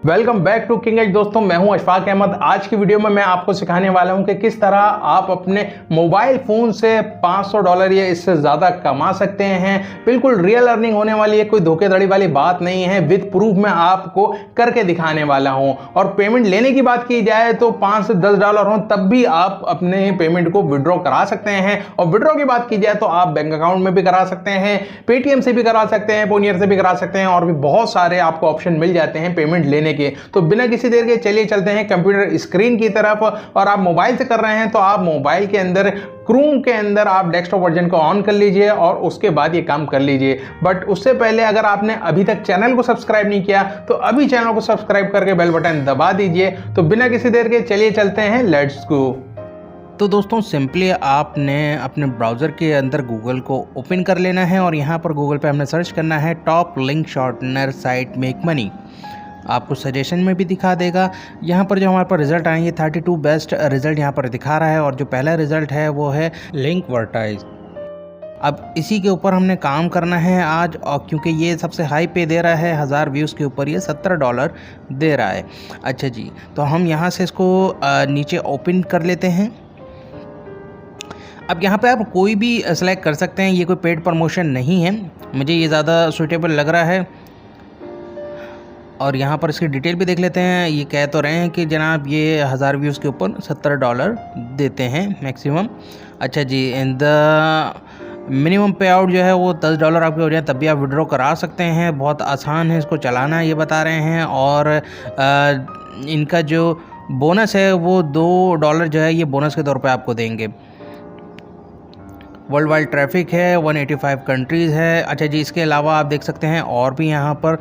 Welcome back to King Edge. दोस्तों, मैं हूं अशफाक अहमद। आज की वीडियो में मैं आपको सिखाने वाला हूं कि किस तरह आप अपने मोबाइल फोन से $500 या इससे ज़्यादा कमा सकते हैं। बिल्कुल रियल अर्निंग होने वाली है, कोई धोखेधड़ी वाली बात नहीं है। विद प्रूफ मैं आपको करके दिखाने वाला हूं। और पेमेंट लेने की बात की जाए तो $5 से $10 हो तब भी आप अपने पेमेंट को विड्रॉ करा सकते हैं। और विड्रॉ की बात की जाए तो आप बैंक अकाउंट में भी करा सकते हैं, पेटीएम से भी करा सकते हैं, पोनियर से भी करा सकते हैं, और भी बहुत सारे आपको ऑप्शन मिल जाते हैं पेमेंट लेने के। तो बिना किसी देर के चलिए चलते हैं कंप्यूटर स्क्रीन की तरफ। और आप मोबाइल से कर रहे हैं तो आप मोबाइल के अंदर क्रोम के अंदर आप डेस्कटॉप वर्जन को ऑन कर लीजिए और उसके बाद ये काम कर लीजिए। बट उससे पहले अगर आपने अभी तक चैनल को सब्सक्राइब नहीं किया तो अभी चैनल को सब्सक्राइब करके बेल बटन दबा दीजिए। तो बिना किसी देर के चलिए चलते हैं, लेट्स गो। तो दोस्तों, सिंपली आपने अपने ब्राउज़र के अंदर गूगल को ओपन कर लेना है और यहाँ पर गूगल पे हमने सर्च करना है top link shortener site make money. आपको सजेशन में भी दिखा देगा। यहाँ पर जो हमारे पास रिजल्ट आए हैं 32 बेस्ट रिजल्ट यहाँ पर दिखा रहा है, और जो पहला रिजल्ट है वो है लिंकवर्टाइज। अब इसी के ऊपर हमने काम करना है आज, और क्योंकि ये सबसे हाई पे दे रहा है 1000 व्यूज़ के ऊपर ये $17 दे रहा है। अच्छा जी, तो हम यहाँ से इसको नीचे ओपन कर लेते हैं। अब यहाँ पे आप कोई भी सेलेक्ट कर सकते हैं, ये कोई पेड प्रमोशन नहीं है, मुझे ये ज़्यादा सूटेबल लग रहा है। और यहाँ पर इसकी डिटेल भी देख लेते हैं। ये कह तो रहे हैं कि जनाब ये 1000 व्यूज़ के ऊपर $17 देते हैं मैक्सिमम। अच्छा जी, इन द मिनिमम पे आउट जो है वो $10 आपके हो जाए तब भी आप विड्रॉ करा सकते हैं। बहुत आसान है इसको चलाना, ये बता रहे हैं। और इनका जो बोनस है वो $2 जो है ये बोनस के तौर पे आपको देंगे। वर्ल्ड वाइड ट्रैफिक है, 185 कंट्रीज़ है। अच्छा जी, इसके अलावा आप देख सकते हैं और भी यहाँ पर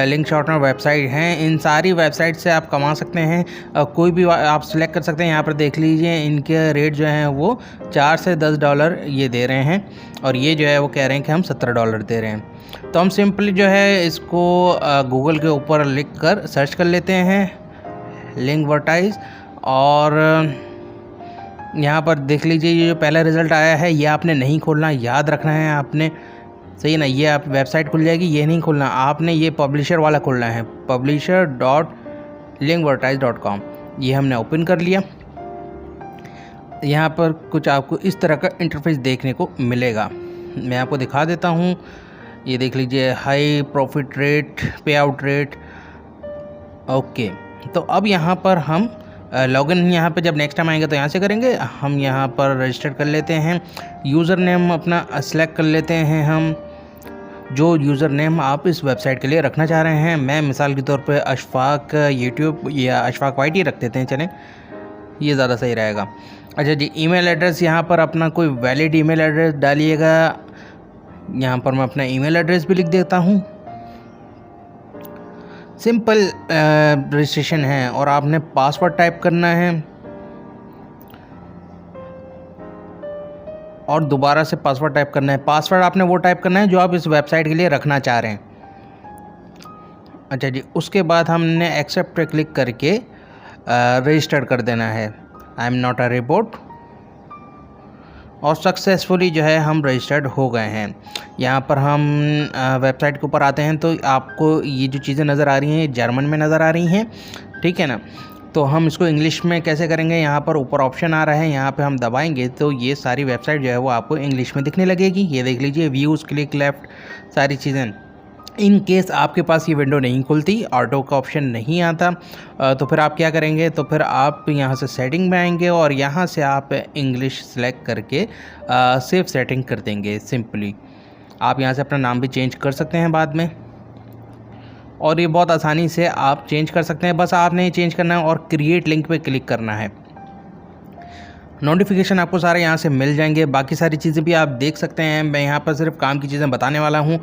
लिंक शॉर्टनर वेबसाइट हैं। इन सारी वेबसाइट से आप कमा सकते हैं। कोई भी आप सिलेक्ट कर सकते हैं। यहाँ पर देख लीजिए इनके रेट जो हैं वो $4 से $10 ये दे रहे हैं, और ये जो है वो कह रहे हैं कि हम $17 दे रहे हैं। तो हम सिंपली जो है इसको गूगल के ऊपर लिख कर सर्च कर लेते हैं लिंकवर्टाइज। और यहाँ पर देख लीजिए ये जो पहला रिज़ल्ट आया है ये आपने नहीं खोलना, याद रखना है आपने, सही ना। ये आप वेबसाइट खुल जाएगी, ये नहीं खोलना आपने, ये पब्लिशर वाला खोलना है, publisher.linkvertise.com। ये हमने ओपन कर लिया। यहाँ पर कुछ आपको इस तरह का इंटरफेस देखने को मिलेगा, मैं आपको दिखा देता हूँ। ये देख लीजिए हाई प्रॉफिट रेट, पे आउट रेट। ओके, तो अब यहाँ पर हम लॉगिन यहाँ पे जब नेक्स्ट टाइम आएंगे तो यहाँ से करेंगे। हम यहाँ पर रजिस्टर कर लेते हैं, यूज़र नेम अपना सेलेक्ट कर लेते हैं। हम जो यूज़र नेम आप इस वेबसाइट के लिए रखना चाह रहे हैं, मैं मिसाल के तौर पे अशफाक यूट्यूब या अशफाक वाइटी रख देते हैं, चलें ये ज़्यादा सही रहेगा। अच्छा जी, ईमेल एड्रेस यहाँ पर अपना कोई वैलिड ईमेल एड्रेस डालिएगा। यहाँ पर मैं अपना ईमेल एड्रेस भी लिख देता हूँ। सिंपल रजिस्ट्रेशन है, और आपने पासवर्ड टाइप करना है और दोबारा से पासवर्ड टाइप करना है। पासवर्ड आपने वो टाइप करना है जो आप इस वेबसाइट के लिए रखना चाह रहे हैं। अच्छा जी, उसके बाद हमने एक्सेप्ट पे क्लिक करके रजिस्टर कर देना है, I am not a robot, और सक्सेसफुली जो है हम रजिस्टर्ड हो गए हैं। यहाँ पर हम वेबसाइट के ऊपर आते हैं तो आपको ये जो चीज़ें नज़र आ रही हैं जर्मन में नज़र आ रही हैं, ठीक है ना। तो हम इसको इंग्लिश में कैसे करेंगे, यहाँ पर ऊपर ऑप्शन आ रहा है, यहाँ पे हम दबाएंगे तो ये सारी वेबसाइट जो है वो आपको इंग्लिश में दिखने लगेगी। ये देख लीजिए व्यूज़, क्लिक लेफ़्ट, सारी चीज़ें। इन केस आपके पास ये विंडो नहीं खुलती, ऑटो का ऑप्शन नहीं आता, तो फिर आप क्या करेंगे, तो फिर आप यहाँ से सेटिंग में आएंगे और यहाँ से आप इंग्लिश सेलेक्ट करके सेव सेटिंग कर देंगे। सिंपली आप यहाँ से अपना नाम भी चेंज कर सकते हैं बाद में, और ये बहुत आसानी से आप चेंज कर सकते हैं। बस आपने चेंज करना है और क्रिएट लिंक पे क्लिक करना है। नोटिफिकेशन आपको सारे यहाँ से मिल जाएंगे, बाकी सारी चीज़ें भी आप देख सकते हैं। मैं यहाँ पर सिर्फ काम की चीज़ें बताने वाला हूँ।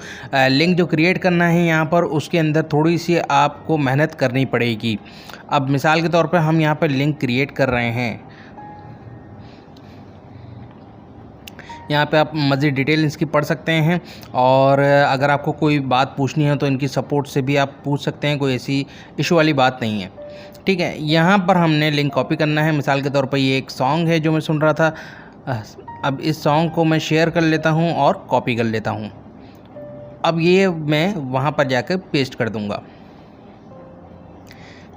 लिंक जो क्रिएट करना है यहाँ पर, उसके अंदर थोड़ी सी आपको मेहनत करनी पड़ेगी। अब मिसाल के तौर पे हम यहाँ पर लिंक क्रिएट कर रहे हैं, यहाँ पे आप मज़ीद डिटेल इसकी पढ़ सकते हैं, और अगर आपको कोई बात पूछनी है तो इनकी सपोर्ट से भी आप पूछ सकते हैं, कोई ऐसी इशू वाली बात नहीं है, ठीक है। यहाँ पर हमने लिंक कॉपी करना है। मिसाल के तौर पर ये एक सॉन्ग है जो मैं सुन रहा था, अब इस सॉन्ग को मैं शेयर कर लेता हूँ और कॉपी कर लेता हूँ। अब ये मैं वहाँ पर जाकर पेस्ट कर दूँगा।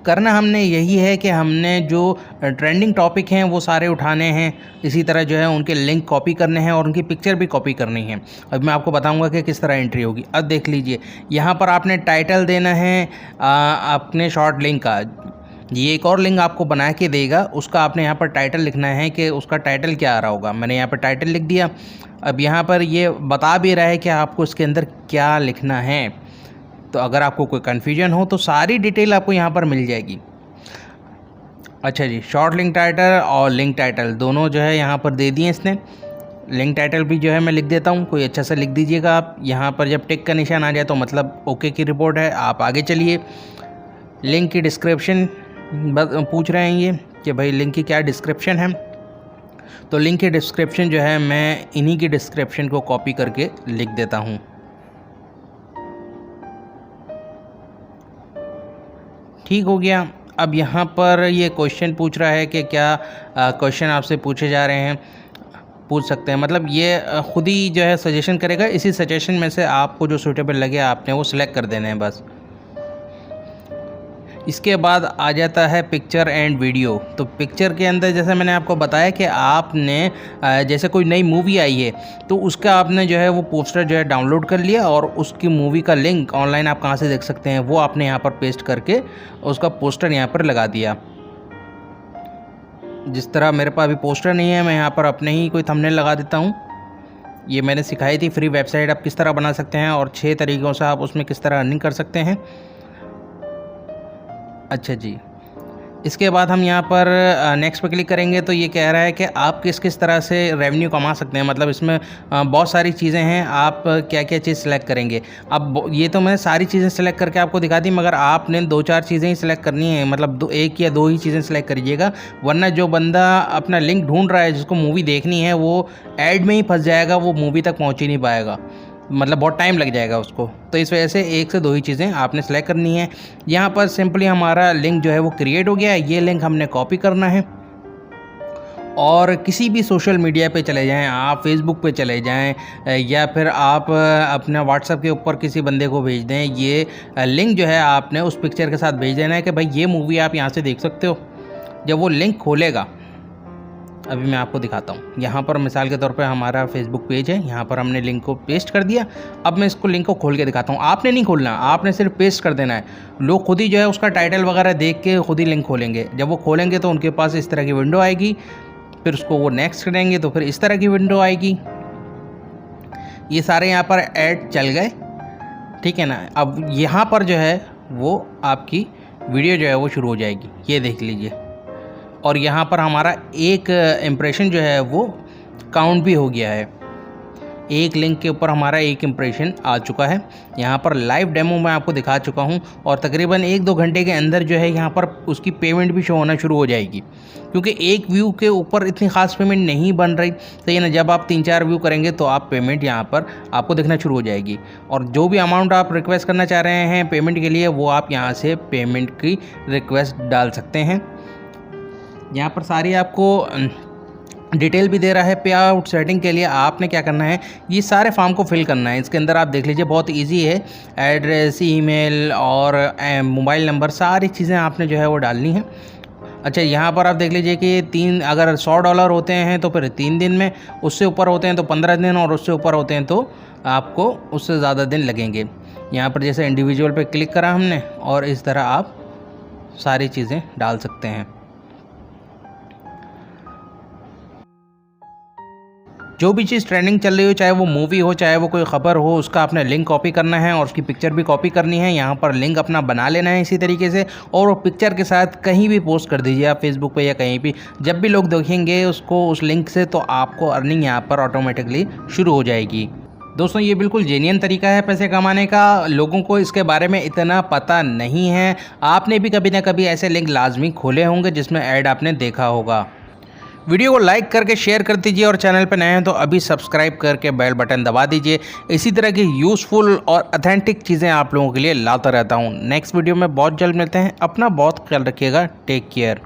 करना हमने यही है कि हमने जो ट्रेंडिंग टॉपिक हैं वो सारे उठाने हैं, इसी तरह जो है उनके लिंक कॉपी करने हैं और उनकी पिक्चर भी कॉपी करनी है। अब मैं आपको बताऊंगा कि किस तरह एंट्री होगी। अब देख लीजिए, यहाँ पर आपने टाइटल देना है अपने शॉर्ट लिंक का। ये एक और लिंक आपको बना के देगा, उसका आपने यहाँ पर टाइटल लिखना है कि उसका टाइटल क्या आ रहा होगा। मैंने यहाँ पर टाइटल लिख दिया। अब यहाँ पर ये बता भी रहा है कि आपको इसके अंदर क्या लिखना है, तो अगर आपको कोई कन्फ्यूजन हो तो सारी डिटेल आपको यहाँ पर मिल जाएगी। अच्छा जी, शॉर्ट लिंक टाइटल और लिंक टाइटल दोनों जो है यहाँ पर दे दिए इसने। लिंक टाइटल भी जो है मैं लिख देता हूँ, कोई अच्छा सा लिख दीजिएगा आप। यहाँ पर जब टिक का निशान आ जाए तो मतलब ओके की रिपोर्ट है, आप आगे चलिए। लिंक की डिस्क्रिप्शन पूछ रहे हैं ये कि भाई लिंक की क्या डिस्क्रिप्शन है, तो लिंक की डिस्क्रिप्शन जो है मैं इन्हीं की डिस्क्रिप्शन को कॉपी करके लिख देता हूँ। ठीक हो गया। अब यहाँ पर ये क्वेश्चन पूछ रहा है कि क्या क्वेश्चन आपसे पूछे जा रहे हैं, पूछ सकते हैं, मतलब ये खुद ही जो है सजेशन करेगा। इसी सजेशन में से आपको जो सूटेबल लगे आपने वो सिलेक्ट कर देने हैं बस। इसके बाद आ जाता है पिक्चर एंड वीडियो। तो पिक्चर के अंदर जैसे मैंने आपको बताया कि आपने जैसे कोई नई मूवी आई है तो उसका आपने जो है वो पोस्टर जो है डाउनलोड कर लिया और उसकी मूवी का लिंक ऑनलाइन आप कहाँ से देख सकते हैं वो आपने यहाँ पर पेस्ट करके उसका पोस्टर यहाँ पर लगा दिया। जिस तरह मेरे पास अभी पोस्टर नहीं है, मैं यहाँ पर अपने ही कोई थंबनेल लगा देता हूँ। ये मैंने सिखाई थी फ्री वेबसाइट आप किस तरह बना सकते हैं और 6 तरीक़ों से आप उसमें किस तरह अर्निंग कर सकते हैं। अच्छा जी, इसके बाद हम यहाँ पर नेक्स्ट पे क्लिक करेंगे तो ये कह रहा है कि आप किस किस तरह से रेवेन्यू कमा सकते हैं। मतलब इसमें बहुत सारी चीज़ें हैं, आप क्या क्या चीज़ सेलेक्ट करेंगे। अब ये तो मैंने सारी चीज़ें सेलेक्ट करके आपको दिखा दी, मगर आपने 2-4 चीज़ें ही सिलेक्ट करनी है। मतलब 1 या 2 ही चीज़ें सेलेक्ट करिएगा, वरना जो बंदा अपना लिंक ढूंढ रहा है जिसको मूवी देखनी है वो ऐड में ही फंस जाएगा, वो मूवी तक पहुँच ही नहीं पाएगा, मतलब बहुत टाइम लग जाएगा उसको। तो इस वजह से 1 से 2 ही चीज़ें आपने सेलेक्ट करनी है। यहाँ पर सिंपली हमारा लिंक जो है वो क्रिएट हो गया है। ये लिंक हमने कॉपी करना है और किसी भी सोशल मीडिया पे चले जाएं, आप फेसबुक पे चले जाएं या फिर आप अपना व्हाट्सएप के ऊपर किसी बंदे को भेज दें। ये लिंक जो है आपने उस पिक्चर के साथ भेज देना है कि भाई ये मूवी आप यहाँ से देख सकते हो। जब वो लिंक खोलेगा, अभी मैं आपको दिखाता हूँ। यहाँ पर मिसाल के तौर पे हमारा फेसबुक पेज है, यहाँ पर हमने लिंक को पेस्ट कर दिया। अब मैं इसको लिंक को खोल के दिखाता हूँ। आपने नहीं खोलना, आपने सिर्फ पेस्ट कर देना है। लोग खुद ही जो है उसका टाइटल वगैरह देख के खुद ही लिंक खोलेंगे। जब वो खोलेंगे तो उनके पास इस तरह की विंडो आएगी, फिर उसको वो नेक्स्ट करेंगे तो फिर इस तरह की विंडो आएगी। ये सारे यहाँ पर ऐड चल गए, ठीक है ना। अब यहाँ पर जो है वो आपकी वीडियो जो है वो शुरू हो जाएगी, ये देख लीजिए। और यहाँ पर हमारा एक इम्प्रेशन जो है वो काउंट भी हो गया है। एक लिंक के ऊपर हमारा एक इम्प्रेशन आ चुका है। यहाँ पर लाइव डेमो मैं आपको दिखा चुका हूँ और तकरीबन 1-2 घंटे के अंदर जो है यहाँ पर उसकी पेमेंट भी शो होना शुरू हो जाएगी, क्योंकि एक व्यू के ऊपर इतनी खास पेमेंट नहीं बन रही। तो ये ना, जब आप 3-4 व्यू करेंगे तो आप पेमेंट यहाँ पर आपको दिखना शुरू हो जाएगी। और जो भी अमाउंट आप रिक्वेस्ट करना चाह रहे हैं पेमेंट के लिए, वो आप यहाँ से पेमेंट की रिक्वेस्ट डाल सकते हैं। यहाँ पर सारी आपको डिटेल भी दे रहा है। पे आउट सेटिंग के लिए आपने क्या करना है, ये सारे फॉर्म को फिल करना है। इसके अंदर आप देख लीजिए, बहुत इजी है। एड्रेस, ईमेल और मोबाइल नंबर, सारी चीज़ें आपने जो है वो डालनी है। अच्छा, यहाँ पर आप देख लीजिए कि अगर $100 होते हैं तो फिर 3 दिन में, उससे ऊपर होते हैं तो 15 दिन, और उससे ऊपर होते हैं तो आपको उससे ज़्यादा दिन लगेंगे। यहाँ पर जैसे इंडिविजुअल पे क्लिक करा हमने और इस तरह आप सारी चीज़ें डाल सकते हैं। जो भी चीज़ ट्रेंडिंग चल रही हो, चाहे वो मूवी हो, चाहे वो कोई ख़बर हो, उसका आपने लिंक कॉपी करना है और उसकी पिक्चर भी कॉपी करनी है। यहाँ पर लिंक अपना बना लेना है इसी तरीके से, और वो पिक्चर के साथ कहीं भी पोस्ट कर दीजिए आप फेसबुक पे या कहीं भी। जब भी लोग देखेंगे उसको उस लिंक से, तो आपको अर्निंग यहाँ पर ऑटोमेटिकली शुरू हो जाएगी। दोस्तों, ये बिल्कुल जेन्युइन तरीका है पैसे कमाने का। लोगों को इसके बारे में इतना पता नहीं है। आपने भी कभी ना कभी ऐसे लिंक लाजमी खोले होंगे जिसमें ऐड आपने देखा होगा। वीडियो को लाइक करके शेयर कर दीजिए और चैनल पर नए हैं तो अभी सब्सक्राइब करके बेल बटन दबा दीजिए। इसी तरह की यूज़फुल और ऑथेंटिक चीज़ें आप लोगों के लिए लाता रहता हूँ। नेक्स्ट वीडियो में बहुत जल्द मिलते हैं। अपना बहुत ख्याल रखिएगा। Take care.